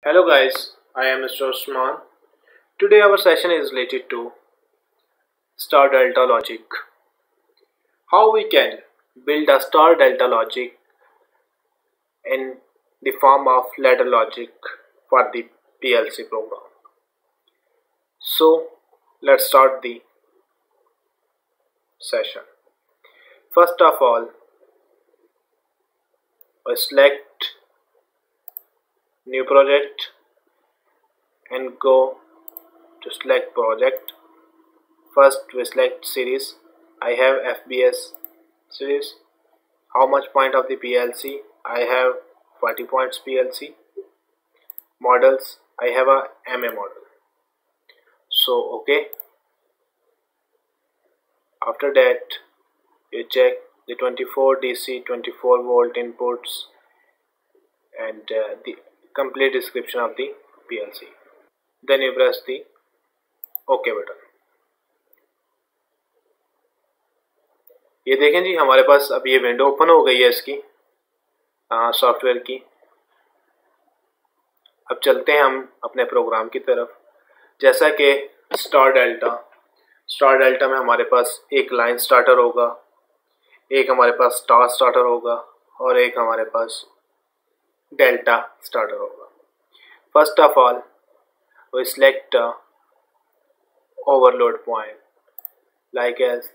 Hello guys, I am Mr. Usman. Today our session is related to star delta logic. How we can build a star delta logic in the form of ladder logic for the PLC program. So let's start the session. First of all, we select new project and go to select project. First we select series. I have FBS series. How much point of the PLC? I have 40 points PLC. Models, I have a MA model. So okay. After that you check the 24 DC 24 volt inputs and the complete description of the PLC. Then you press the OK button. ये देखें जी, हमारे पास अब ये window open हो गई है इसकी software की. अब चलते हैं हम अपने प्रोग्राम की तरफ. जैसा कि स्टार डेल्टा में हमारे पास एक लाइन स्टार्टर होगा, एक हमारे पास स्टार स्टार्टर होगा और एक हमारे पास डेल्टा स्टार्टर होगा. First of all we select overload point like as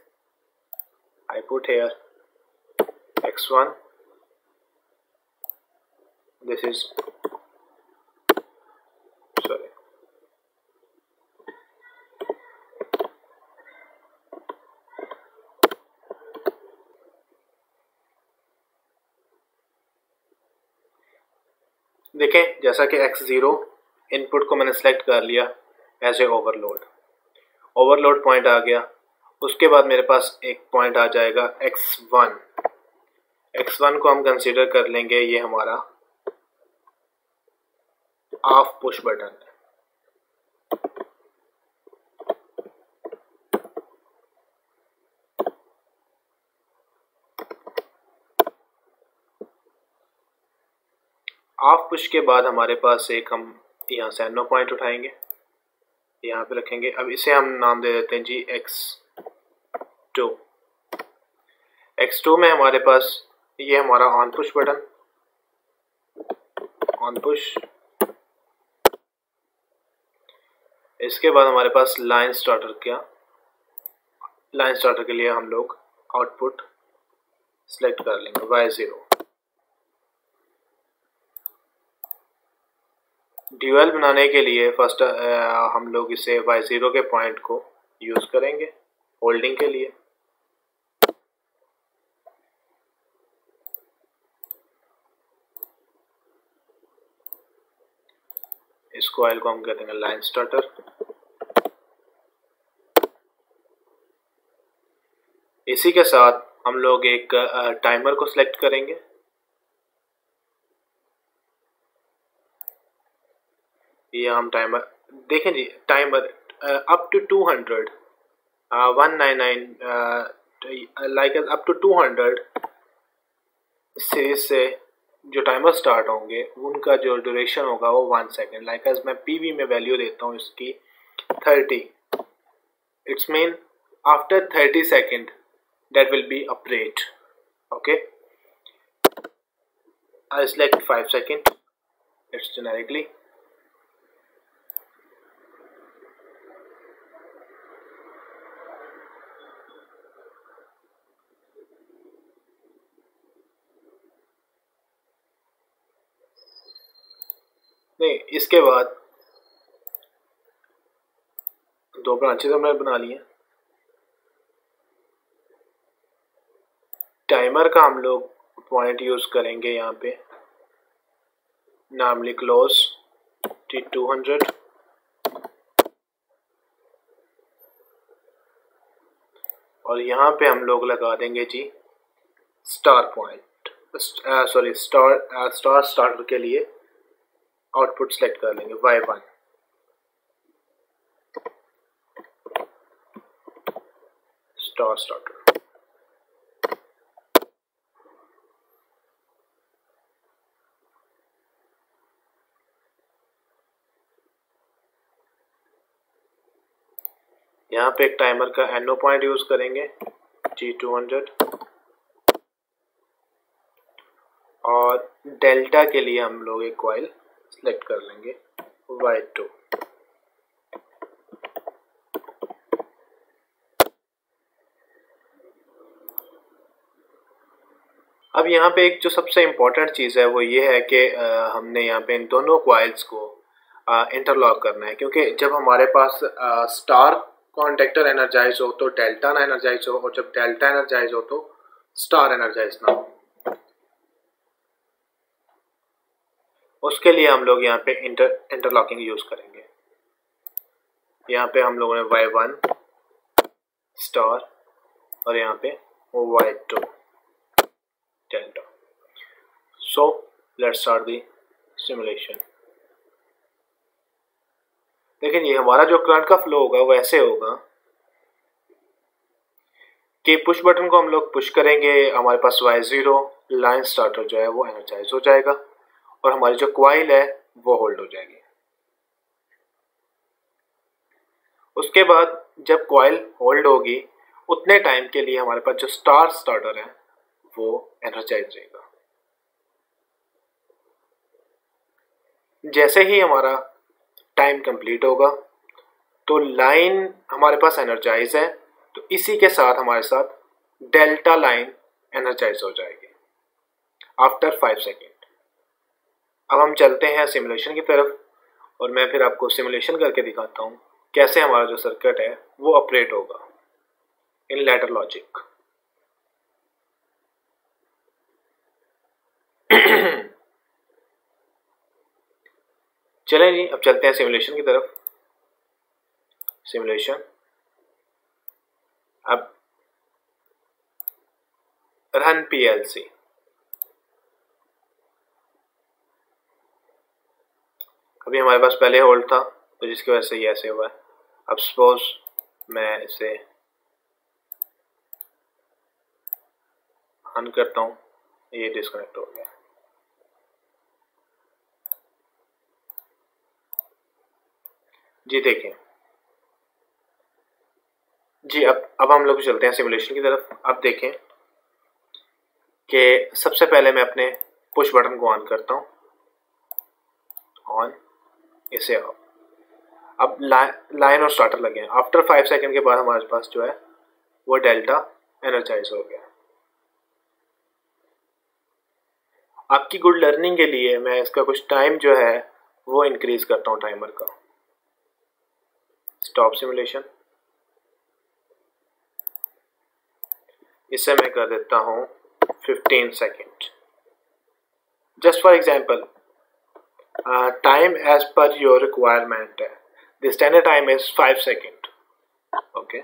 I put here x1. This is sorry देखें, जैसा कि x0 इनपुट को मैंने सेलेक्ट कर लिया एज ए ओवरलोड पॉइंट आ गया. उसके बाद मेरे पास एक पॉइंट आ जाएगा x1 को हम कंसीडर कर लेंगे ये हमारा ऑफ पुश बटन है. ऑफ पुश के बाद हमारे पास एक हम यहाँ से NO पॉइंट उठाएंगे, यहाँ पे रखेंगे. अब इसे हम नाम दे देते हैं जी x2 में हमारे पास ये हमारा on push button, on push. इसके बाद हमारे पास लाइन स्टार्टर के लिए हम लोग आउटपुट सेलेक्ट कर लेंगे y0. ड्यूअल बनाने के लिए फर्स्ट हम लोग इसे y0 के पॉइंट को यूज करेंगे होल्डिंग के लिए. इस कॉइल को हम कहते हैं लाइन स्टार्टर. इसी के साथ हम लोग एक टाइमर को सिलेक्ट करेंगे. ये हम टाइमर देखें जी, timer up to 200 199 like up to 200 series से जो टाइमर स्टार्ट होंगे उनका जो ड्यूरेशन होगा वो 1 सेकेंड. लाइक एज मैं PV में वैल्यू देता हूँ इसकी 30. It's mean after 30 second that will be operate. Okay, I select 5 seconds. It's generically. नहीं, इसके बाद दो ब्रांचेस हमने बना लिए. टाइमर का हम लोग पॉइंट यूज करेंगे यहाँ पे, नामली क्लोज T200. और यहाँ पे हम लोग लगा देंगे जी स्टार पॉइंट, स्टार स्टार्टर के लिए आउटपुट सेलेक्ट कर लेंगे y1. Star starter. यहाँ पे एक टाइमर का NO पॉइंट यूज करेंगे G200 और डेल्टा के लिए हम लोग एक कॉइल सेलेक्ट कर लेंगे Y2। अब यहाँ पे एक जो सबसे इम्पोर्टेंट चीज़ है वो ये है कि हमने यहाँ पे इन दोनों कॉइल्स को इंटरलॉक करना है, क्योंकि जब हमारे पास स्टार कॉन्टेक्टर एनर्जाइज हो तो डेल्टा ना एनर्जाइज हो, और जब डेल्टा एनर्जाइज हो तो स्टार एनर्जाइज ना हो। उसके लिए हम लोग यहाँ पे इंटरलॉकिंग यूज करेंगे। यहाँ पे हम लोगों ने Y1 स्टार और यहाँ पे Y2 delta. So let's start the simulation. लेकिन ये हमारा जो करंट का फ्लो होगा वो ऐसे होगा कि पुश बटन को हम लोग पुश करेंगे, हमारे पास Y0 लाइन स्टार्टर जो है वो एनर्जाइज हो जाएगा और हमारी जो कॉइल है वो होल्ड हो जाएगी। उसके बाद जब कॉइल होल्ड होगी उतने टाइम के लिए हमारे पास जो स्टार स्टार्टर है वो एनर्जाइज रहेगा। जैसे ही हमारा टाइम कंप्लीट होगा तो लाइन हमारे पास एनर्जाइज है, तो इसी के साथ हमारे साथ डेल्टा लाइन एनर्जाइज हो जाएगी आफ्टर 5 सेकेंड। अब हम चलते हैं सिमुलेशन की तरफ और मैं फिर आपको सिमुलेशन करके दिखाता हूँ कैसे हमारा जो सर्किट है वो ऑपरेट होगा इन लैडर लॉजिक। चलें जी, अब चलते हैं सिमुलेशन की तरफ। सिमुलेशन, अब रन PLC। अभी हमारे पास पहले होल्ड था तो जिसकी वजह से ये ऐसे हुआ है। अब सपोज मैं इसे ऑन करता हूँ, ये डिस्कनेक्ट हो गया। जी देखें जी, अब हम लोग चलते हैं सिमुलेशन की तरफ। अब देखें कि सबसे पहले मैं अपने पुश बटन को ऑन करता हूँ, ऑन, इसे ऑफ। अब लाइन और स्टार्टर लगे हैं। आफ्टर 5 सेकेंड के बाद हमारे पास जो है वो डेल्टा एनर्जाइज हो गया। आपकी गुड लर्निंग के लिए मैं इसका कुछ टाइम जो है वो इंक्रीज करता हूँ टाइमर का। स्टॉप सिमुलेशन, इसे मैं कर देता हूँ 15 second. Just for example, time as per your requirement है। The standard time is 5 second. Okay,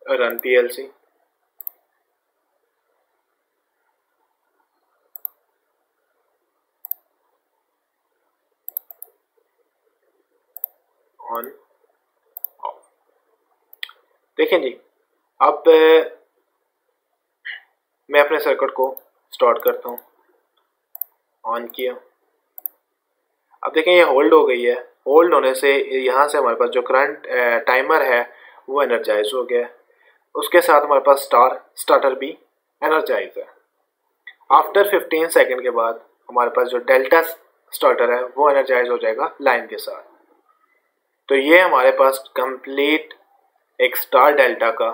run PLC। On, off. देखें जी, अब मैं अपने सर्किट को स्टार्ट करता हूँ, ऑन किया। अब देखें ये होल्ड हो गई है। होल्ड होने से यहाँ से हमारे पास जो करंट टाइमर है वो एनर्जाइज हो गया। उसके साथ हमारे पास स्टार्टर भी एनर्जाइज है। आफ्टर 15 सेकेंड के बाद हमारे पास जो डेल्टा स्टार्टर है वो एनर्जाइज हो जाएगा लाइन के साथ। तो ये हमारे पास कंप्लीट एक स्टार डेल्टा का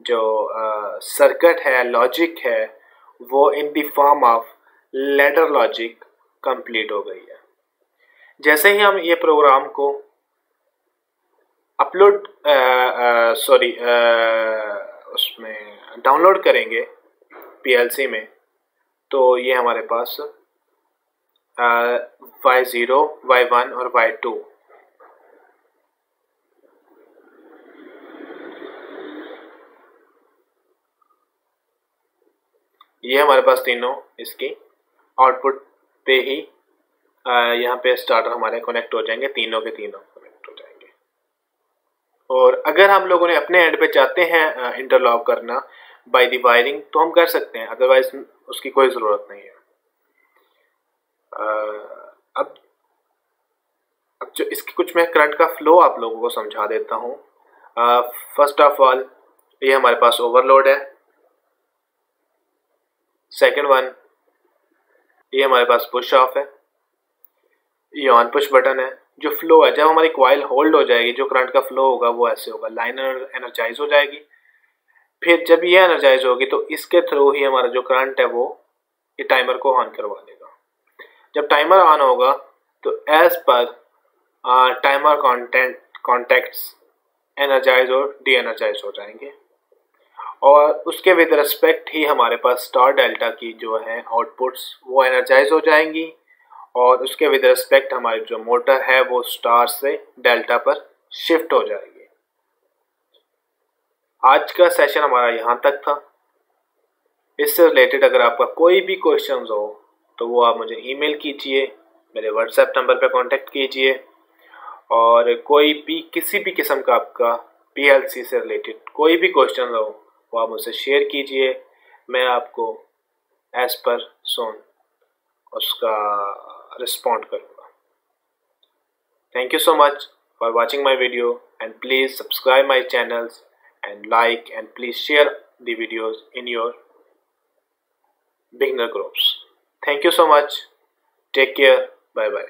जो सर्किट है, लॉजिक है, वो in the form of ladder logic complete हो गई है। जैसे ही हम ये प्रोग्राम को अपलोड उसमें डाउनलोड करेंगे PLC में, तो ये हमारे पास Y0, Y1 और Y2 ये हमारे पास तीनों इसकी आउटपुट पे ही यहाँ पे स्टार्टर हमारे कनेक्ट हो जाएंगे, तीनों के तीनों कनेक्ट हो जाएंगे। और अगर हम लोगों ने अपने एंड पे चाहते हैं इंटरलॉक करना बाय द वायरिंग तो हम कर सकते हैं, अदरवाइज उसकी कोई ज़रूरत नहीं है। अब अब जो इसकी कुछ मैं करंट का फ्लो आप लोगों को समझा देता हूँ। फर्स्ट ऑफ ऑल ये हमारे पास ओवरलोड है। सेकंड वन, ये हमारे पास पुश ऑफ है। ये ऑन पुश बटन है। जो फ्लो है, जब हमारी कॉइल होल्ड हो जाएगी, जो करंट का फ्लो होगा वो ऐसे होगा, लाइन एनर्जाइज हो जाएगी। फिर जब ये एनर्जाइज होगी तो इसके थ्रू ही हमारा जो करंट है वो ये टाइमर को ऑन करवा देगा। जब टाइमर ऑन होगा तो एज पर टाइमर कॉन्टेक्ट्स एनर्जाइज और डी एनर्जाइज हो जाएंगे, और उसके विद रिस्पेक्ट ही हमारे पास स्टार डेल्टा की जो है आउटपुट्स वो एनर्जाइज हो जाएंगी, और उसके विद रिस्पेक्ट हमारी जो मोटर है वो स्टार से डेल्टा पर शिफ्ट हो जाएगी। आज का सेशन हमारा यहाँ तक था। इससे रिलेटेड अगर आपका कोई भी क्वेश्चन हो तो वो आप मुझे ईमेल कीजिए, मेरे व्हाट्सएप नंबर पर कांटेक्ट कीजिए, और कोई भी किसी भी किस्म का आपका पीएलसी से रिलेटेड कोई भी क्वेश्चन हो वो आप मुझसे शेयर कीजिए। मैं आपको एज पर सोन उसका रिस्पॉन्ड करूँगा। Thank you so much for watching my video, and please subscribe my channels and like and please share the videos in your beginner groups. Thank you so much. Take care. Bye bye.